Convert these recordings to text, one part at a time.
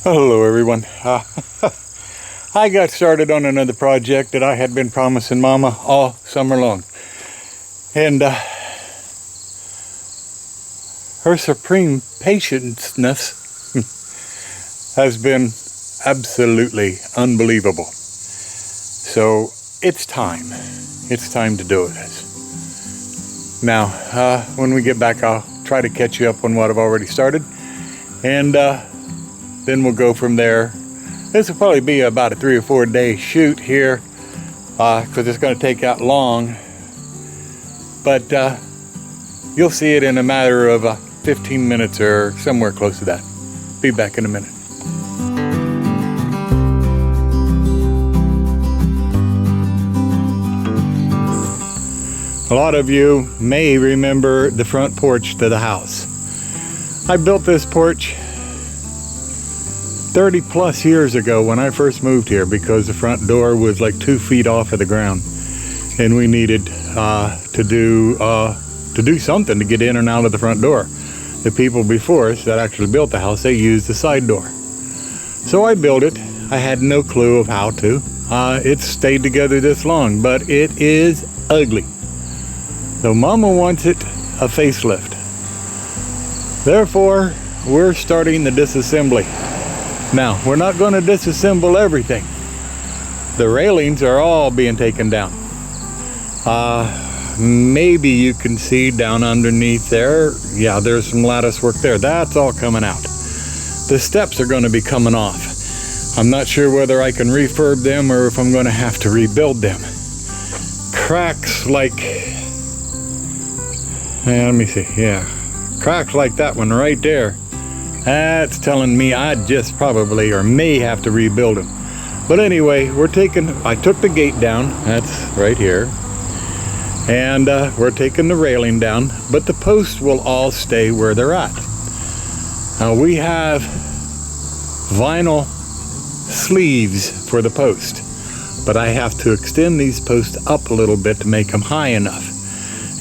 Hello everyone. I got started on another project that I had been promising Mama all summer long. And her supreme patience has been absolutely unbelievable. So it's time. It's time to do it. Now, when we get back, I'll try to catch you up on what I've already started. And then we'll go from there. This will probably be about a 3 or 4 day shoot here, because it's going to take that long. But you'll see it in a matter of 15 minutes or somewhere close to that. Be back in a minute. A lot of you may remember the front porch to the house. I built this porch 30 plus years ago when I first moved here, because the front door was like 2 feet off of the ground, and we needed to do something to get in and out of the front door. The people before us that actually built the house, they used the side door. So I built it. I had no clue of how to. It stayed together this long, but it is ugly. So Mama wants it a facelift. Therefore, we're starting the disassembly. Now, we're not going to disassemble everything. The railings are all being taken down. Maybe you can see down underneath there. Yeah, there's some lattice work there. That's all coming out. The steps are going to be coming off. I'm not sure whether I can refurb them or if I'm going to have to rebuild them. Cracks like... let me see. Yeah. Cracks like that one right there. That's telling me I just probably or may have to rebuild them. But anyway, I took the gate down. That's right here. And we're taking the railing down, but the posts will all stay where they're at. Now we have vinyl sleeves for the post, but I have to extend these posts up a little bit to make them high enough.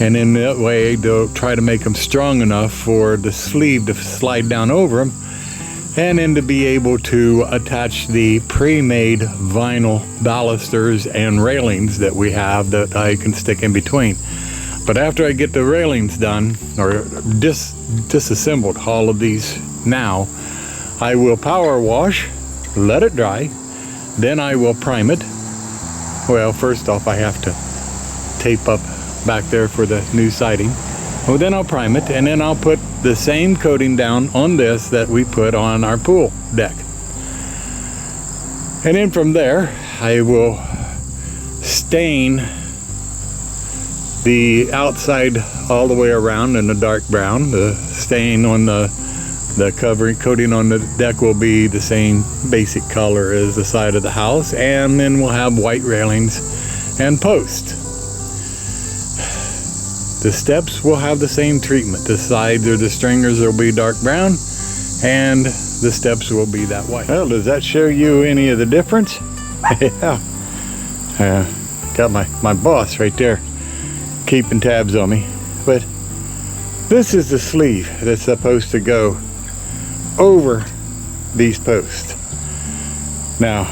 And in that way, they'll try to make them strong enough for the sleeve to slide down over them, and then to be able to attach the pre-made vinyl balusters and railings that we have that I can stick in between. But after I get the railings done, or disassembled all of these now, I will power wash, let it dry, then I will prime it. Well, first off, I have to tape up back there for the new siding. Well, then I'll prime it, and then I'll put the same coating down on this that we put on our pool deck. And then from there, I will stain the outside all the way around in a dark brown. The stain on the covering coating on the deck will be the same basic color as the side of the house, and then we'll have white railings and posts. The steps will have the same treatment. The sides or the stringers will be dark brown, and the steps will be that white. Well, does that show you any of the difference? Yeah. Got my boss right there keeping tabs on me. But this is the sleeve that's supposed to go over these posts. Now,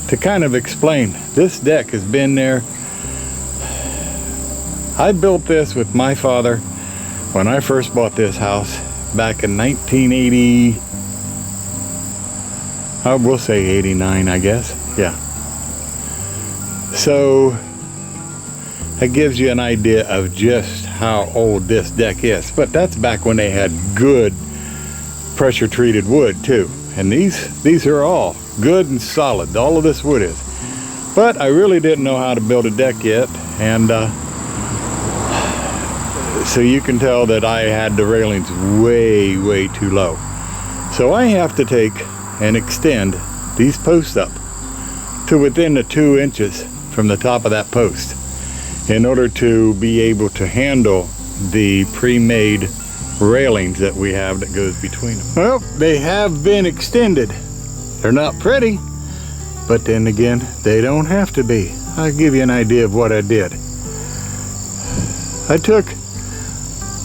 to kind of explain, this deck has been there. I built this with my father when I first bought this house back in 1980. I will say 89, I guess. Yeah. So that gives you an idea of just how old this deck is. But that's back when they had good pressure treated wood too. And these are all good and solid. All of this wood is. But I really didn't know how to build a deck yet, and so you can tell that I had the railings way too low. So I have to take and extend these posts up to within the 2 inches from the top of that post in order to be able to handle the pre-made railings that we have that goes between them. Well, they have been extended. They're not pretty, but then again, they don't have to be. I'll give you an idea of what I did. I took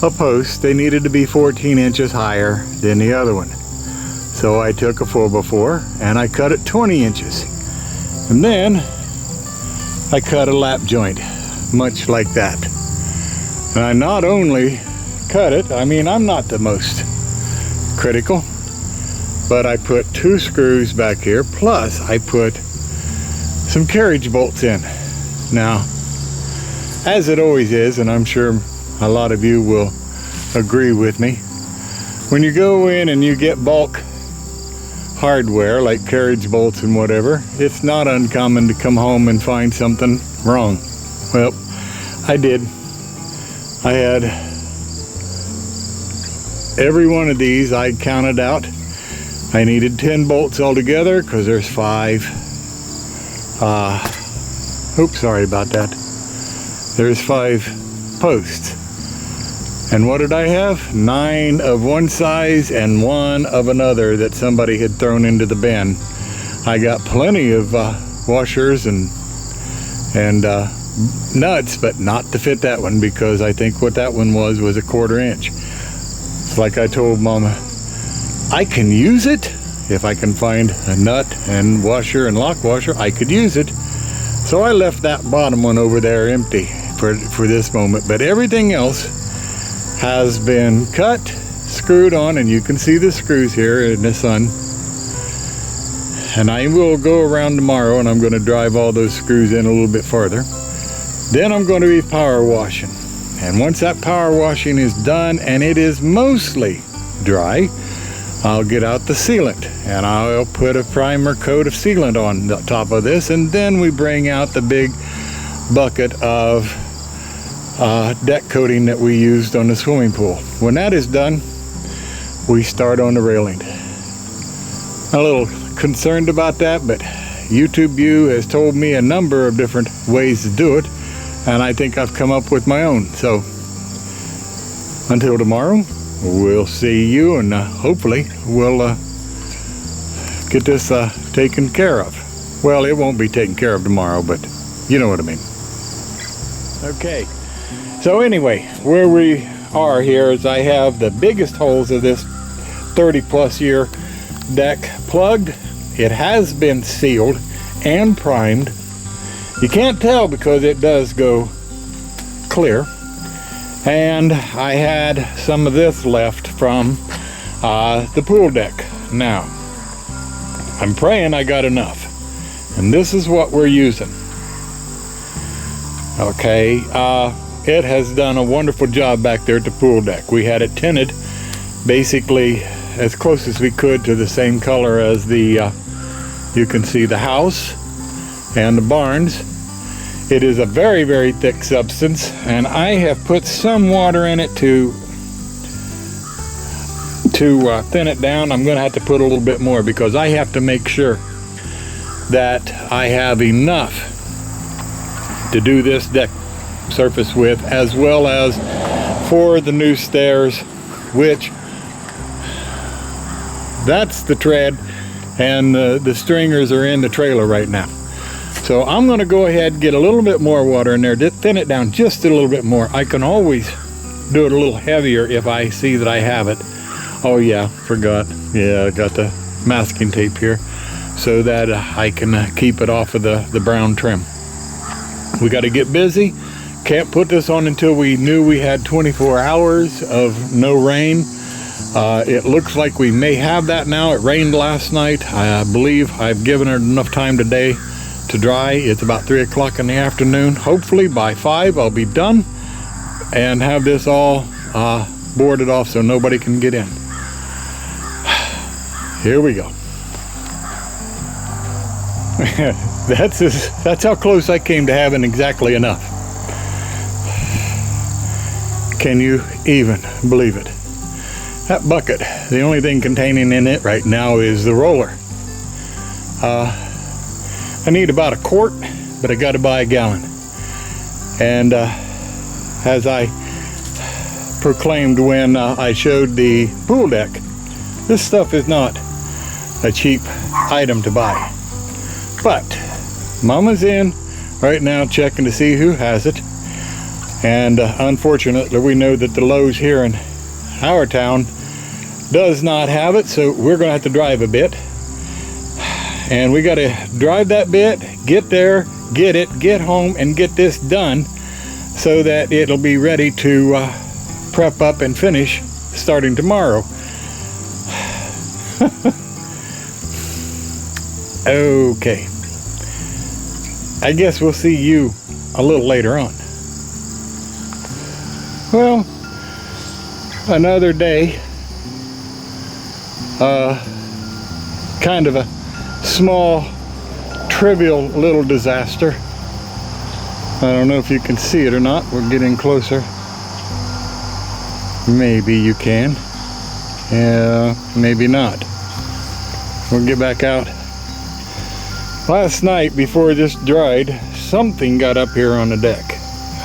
a post. They needed to be 14 inches higher than the other one. So I took a 4x4 and I cut it 20 inches. And then I cut a lap joint, much like that. And I not only cut it, I mean, I'm not the most critical, but I put 2 screws back here, plus I put some carriage bolts in. Now, as it always is, and I'm sure a lot of you will agree with me, when you go in and you get bulk hardware like carriage bolts and whatever, it's not uncommon to come home and find something wrong. Well, I did. I had every one of these I counted out. I needed 10 bolts altogether because there's 5. Oops, sorry about that. There's 5 posts. And what did I have? 9 of one size and 1 of another that somebody had thrown into the bin. I got plenty of washers and nuts, but not to fit that one, because I think what that one was a 1/4 inch. It's like I told Mama, I can use it. If I can find a nut and washer and lock washer, I could use it. So I left that bottom one over there empty for this moment, but everything else has been cut, screwed on, and you can see the screws here in the sun. And I will go around tomorrow and I'm going to drive all those screws in a little bit farther. Then I'm going to be power washing. And once that power washing is done and it is mostly dry, I'll get out the sealant and I'll put a primer coat of sealant on the top of this, and then we bring out the big bucket of deck coating that we used on the swimming pool. When that is done, we start on the railing. A little concerned about that, but YouTube View has told me a number of different ways to do it, and I think I've come up with my own. So until tomorrow, we'll see you, and hopefully we'll get this taken care of. Well, it won't be taken care of tomorrow, but you know what I mean. Okay, so anyway, where we are here is I have the biggest holes of this 30+ year deck plugged. It has been sealed and primed. You can't tell because it does go clear. And I had some of this left from the pool deck. Now, I'm praying I got enough. And this is what we're using. Okay, it has done a wonderful job back there at the pool deck. We had it tinted basically as close as we could to the same color as the, you can see the house and the barns. It is a very, very thick substance, and I have put some water in it to thin it down. I'm going to have to put a little bit more because I have to make sure that I have enough to do this deck surface with, as well as for the new stairs, which that's the tread, and the stringers are in the trailer right now. So I'm going to go ahead and get a little bit more water in there to thin it down just a little bit more. I can always do it a little heavier if I see that I have it. Oh yeah, forgot. Yeah, I got the masking tape here so that I can keep it off of the brown trim. We got to get busy. Can't put this on until we knew we had 24 hours of no rain. It looks like we may have that now. It rained last night. I believe I've given it enough time today to dry. It's about 3 o'clock in the afternoon. Hopefully by 5 I'll be done and have this all boarded off so nobody can get in. Here we go. That's how close I came to having exactly enough. Can you even believe it? That bucket, the only thing containing in it right now is the roller. I need about a quart, but I got to buy a gallon. And as I proclaimed when I showed the pool deck, this stuff is not a cheap item to buy. But Mama's in right now checking to see who has it. And unfortunately, we know that the Lowe's here in our town does not have it, so we're gonna have to drive a bit. And we gotta drive that bit, get there, get it, get home, and get this done so that it'll be ready to prep up and finish starting tomorrow. Okay. I guess we'll see you a little later on. Well, another day. Kind of a small, trivial little disaster. I don't know if you can see it or not. We're getting closer. Maybe you can. Yeah, maybe not. We'll get back out. Last night, before this dried, something got up here on the deck.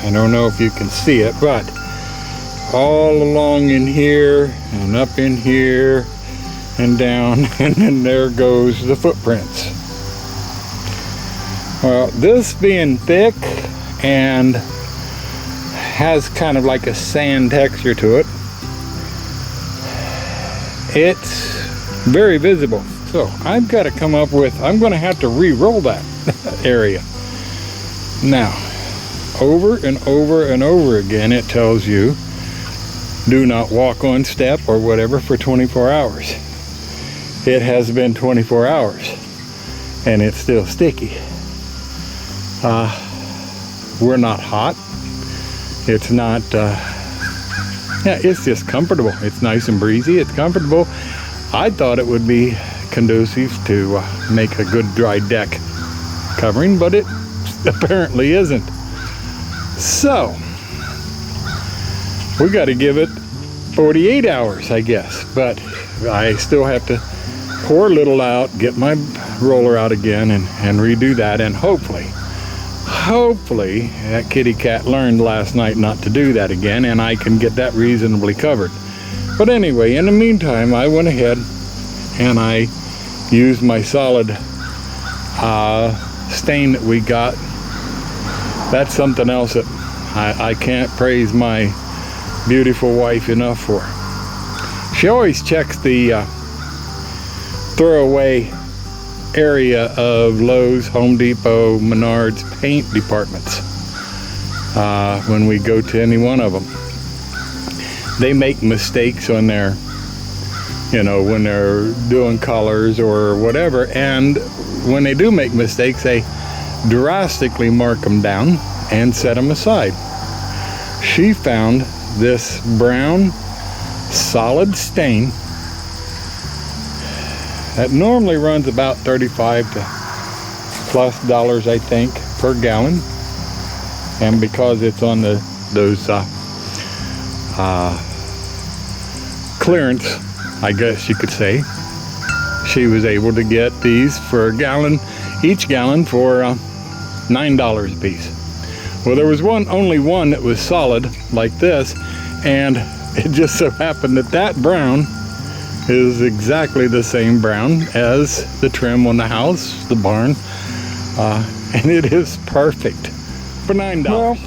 I don't know if you can see it, but all along in here and up in here and down, and then there goes the footprints. Well, this being thick and has kind of like a sand texture to it, it's very visible. So I've got to come up with, I'm going to have to re-roll that area. Now, over and over and over again, it tells you, do not walk on step or whatever for 24 hours. It has been 24 hours and it's still sticky. We're not hot. It's not, yeah, it's just comfortable. It's nice and breezy. It's comfortable. I thought it would be conducive to make a good dry deck covering, but it apparently isn't. So we got to give it 48 hours, I guess, but I still have to pour a little out, get my roller out again, and redo that, and hopefully that kitty cat learned last night not to do that again, and I can get that reasonably covered. But anyway, in the meantime, I went ahead and I used my solid stain that we got. That's something else that I can't praise my beautiful wife enough for. She always checks the throwaway area of Lowe's, Home Depot, Menards paint departments when we go to any one of them. They make mistakes on their, you know, when they're doing colors or whatever, and when they do make mistakes, they drastically mark them down and set them aside. She found this brown solid stain that normally runs about $35 plus, I think, per gallon, and because it's on those clearance, I guess you could say, she was able to get these for each gallon for $9 a piece. Well, there was only one that was solid like this, and it just so happened that brown is exactly the same brown as the trim on the house, the barn, and it is perfect for $9. Well,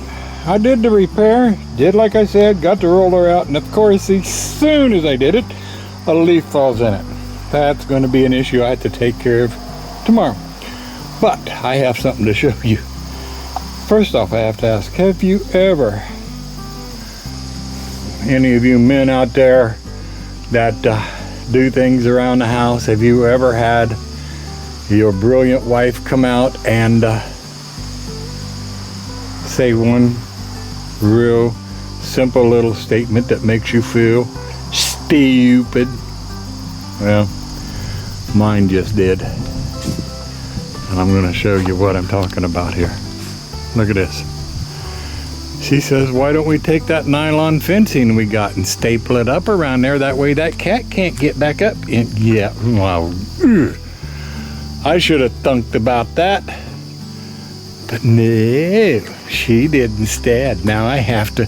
I did the repair, did like I said, got the roller out, and of course, as soon as I did it, a leaf falls in it. That's going to be an issue I have to take care of tomorrow. But I have something to show you. First off, I have to ask, have you ever, any of you men out there that do things around the house, have you ever had your brilliant wife come out and say one real simple little statement that makes you feel stupid? Well, mine just did. And I'm going to show you what I'm talking about here. Look at this. She says, why don't we take that nylon fencing we got and staple it up around there? That way that cat can't get back up. And yeah, well, I should have thunked about that. But no, she did instead. Now I have to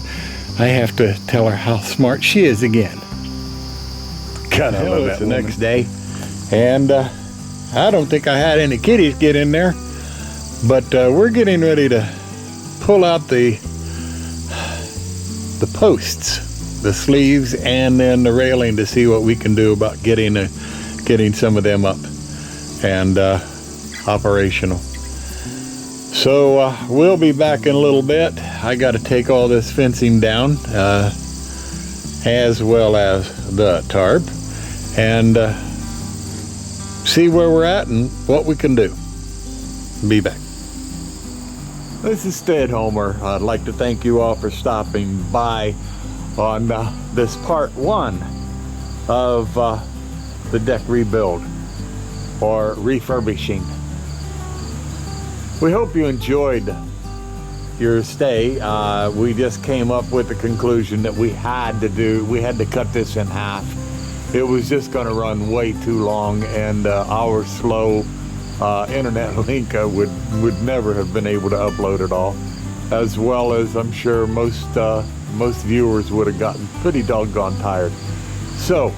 tell her how smart she is again. God, I love that the next day. And I don't think I had any kitties get in there. But we're getting ready to pull out the posts the sleeves and then the railing to see what we can do about getting some of them up and operational. So we'll be back in a little bit. I got to take all this fencing down as well as the tarp and see where we're at and what we can do. Be back. This is Stead Homer. I'd like to thank you all for stopping by on this part 1 of the deck rebuild or refurbishing. We hope you enjoyed your stay. We just came up with the conclusion that we had to cut this in half. It was just going to run way too long, and our slow internet link would never have been able to upload it all, as well as I'm sure most viewers would have gotten pretty doggone tired. So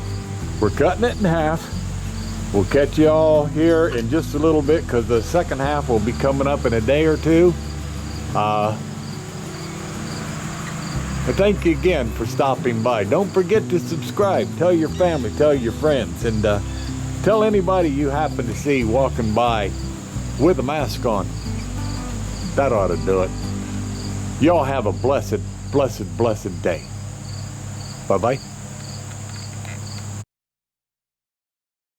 we're cutting it in half. We'll catch you all here in just a little bit because the second half will be coming up in a day or two. But thank you again for stopping by. Don't forget to subscribe. Tell your family, tell your friends, and tell anybody you happen to see walking by with a mask on. That ought to do it. Y'all have a blessed, blessed, blessed day. Bye-bye.